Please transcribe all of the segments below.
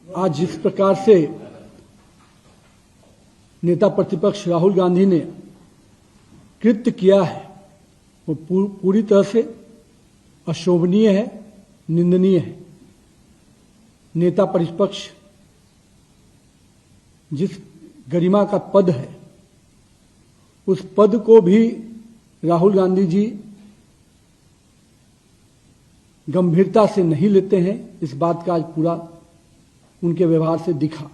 आज जिस प्रकार से नेता प्रतिपक्ष राहुल गांधी ने कृत्य किया है वो पूरी तरह से अशोभनीय है, निंदनीय है। नेता प्रतिपक्ष जिस गरिमा का पद है उस पद को भी राहुल गांधी जी गंभीरता से नहीं लेते हैं। इस बात का आज पूरा उनके व्यवहार से दिखा।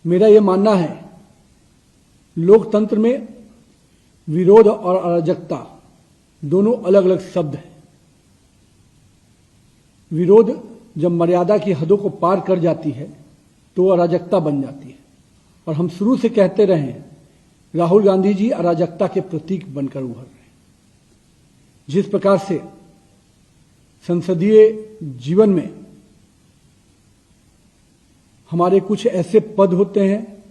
मेरा यह मानना है लोकतंत्र में विरोध और अराजकता दोनों अलग अलग शब्द हैं। विरोध जब मर्यादा की हदों को पार कर जाती है तो अराजकता बन जाती है और हम शुरू से कहते रहे हैं राहुल गांधी जी अराजकता के प्रतीक बनकर उभर रहे हैं। जिस प्रकार से संसदीय जीवन में हमारे कुछ ऐसे पद होते हैं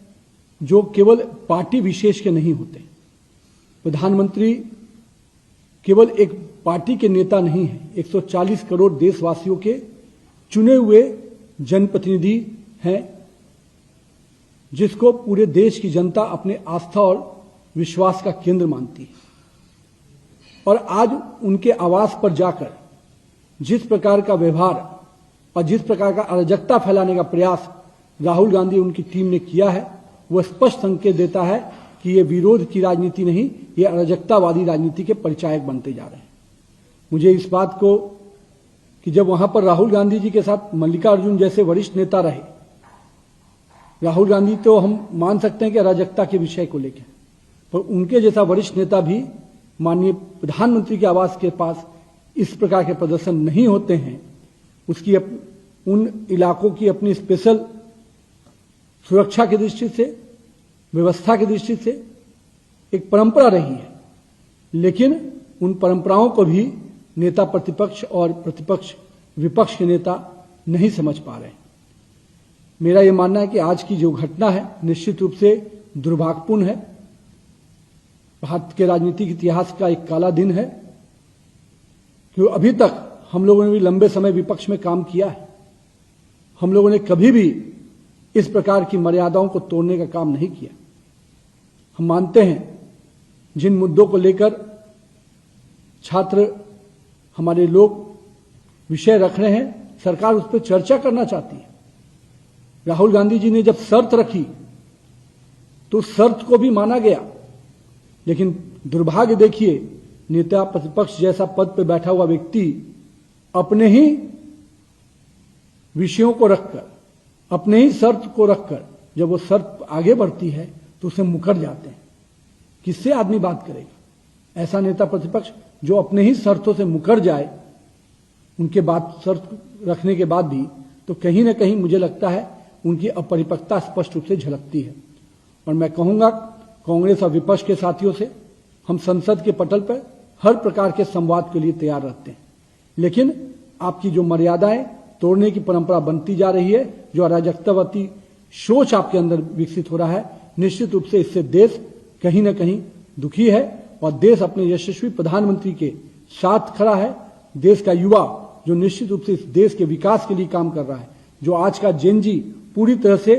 जो केवल पार्टी विशेष के नहीं होते। प्रधानमंत्री केवल एक पार्टी के नेता नहीं है, 140 करोड़ देशवासियों के चुने हुए जनप्रतिनिधि हैं जिसको पूरे देश की जनता अपने आस्था और विश्वास का केंद्र मानती है। और आज उनके आवास पर जाकर जिस प्रकार का व्यवहार और जिस प्रकार का अराजकता फैलाने का प्रयास राहुल गांधी उनकी टीम ने किया है वह स्पष्ट संकेत देता है कि ये विरोध की राजनीति नहीं, ये अराजकतावादी राजनीति के परिचायक बनते जा रहे हैं। मुझे इस बात को कि जब वहां पर राहुल गांधी जी के साथ मल्लिकार्जुन जैसे वरिष्ठ नेता रहे, राहुल गांधी तो हम मान सकते हैं कि अराजकता के विषय को लेकर, पर उनके जैसा वरिष्ठ नेता भी माननीय प्रधानमंत्री के आवास के पास इस प्रकार के प्रदर्शन नहीं होते हैं। उसकी उन इलाकों की अपनी स्पेशल सुरक्षा की दृष्टि से, व्यवस्था की दृष्टि से एक परंपरा रही है, लेकिन उन परंपराओं को भी नेता प्रतिपक्ष और प्रतिपक्ष विपक्ष के नेता नहीं समझ पा रहे हैं। मेरा यह मानना है कि आज की जो घटना है निश्चित रूप से दुर्भाग्यपूर्ण है। भारत के राजनीतिक इतिहास का एक काला दिन है कि अभी तक हम लोगों ने भी लंबे समय विपक्ष में काम किया है। हम लोगों ने कभी भी इस प्रकार की मर्यादाओं को तोड़ने का काम नहीं किया। हम मानते हैं जिन मुद्दों को लेकर छात्र हमारे लोग विषय रख रहे हैं, सरकार उस पर चर्चा करना चाहती है। राहुल गांधी जी ने जब शर्त रखी तो शर्त को भी माना गया, लेकिन दुर्भाग्य देखिए नेता प्रतिपक्ष जैसा पद पर बैठा हुआ व्यक्ति अपने ही विषयों को रखकर, अपने ही शर्त को रखकर जब वो शर्त आगे बढ़ती है तो उसे मुकर जाते हैं। किससे आदमी बात करेगा? ऐसा नेता प्रतिपक्ष जो अपने ही शर्तों से मुकर जाए, उनके बाद शर्त रखने के बाद भी, तो कहीं ना कहीं मुझे लगता है उनकी अपरिपक्वता स्पष्ट रूप से झलकती है। और मैं कहूंगा कांग्रेस और विपक्ष के साथियों से, हम संसद के पटल पर हर प्रकार के संवाद के लिए तैयार रहते हैं, लेकिन आपकी जो मर्यादाएं तोड़ने की परंपरा बनती जा रही है, जो अराजकतावादी सोच आपके अंदर विकसित हो रहा है, निश्चित रूप से इससे देश कहीं ना कहीं दुखी है और देश अपने यशस्वी प्रधानमंत्री के साथ खड़ा है। देश का युवा जो निश्चित रूप से इस देश के विकास के लिए काम कर रहा है, जो आज का जेन जी पूरी तरह से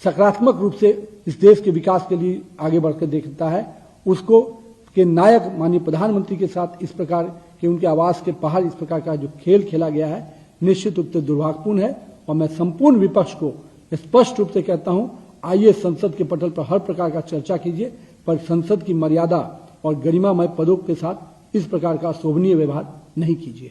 सकारात्मक रूप से इस देश के विकास के लिए आगे बढ़कर देखता है, उसको के नायक माननीय प्रधानमंत्री के साथ इस प्रकार के उनके आवास के बाहर इस प्रकार का जो खेल खेला गया है निश्चित रूप से दुर्भाग्यपूर्ण है। और मैं संपूर्ण विपक्ष को स्पष्ट रूप से कहता हूं, आइए संसद के पटल पर हर प्रकार का चर्चा कीजिए, पर संसद की मर्यादा और गरिमामय पदों के साथ इस प्रकार का शोभनीय व्यवहार नहीं कीजिए।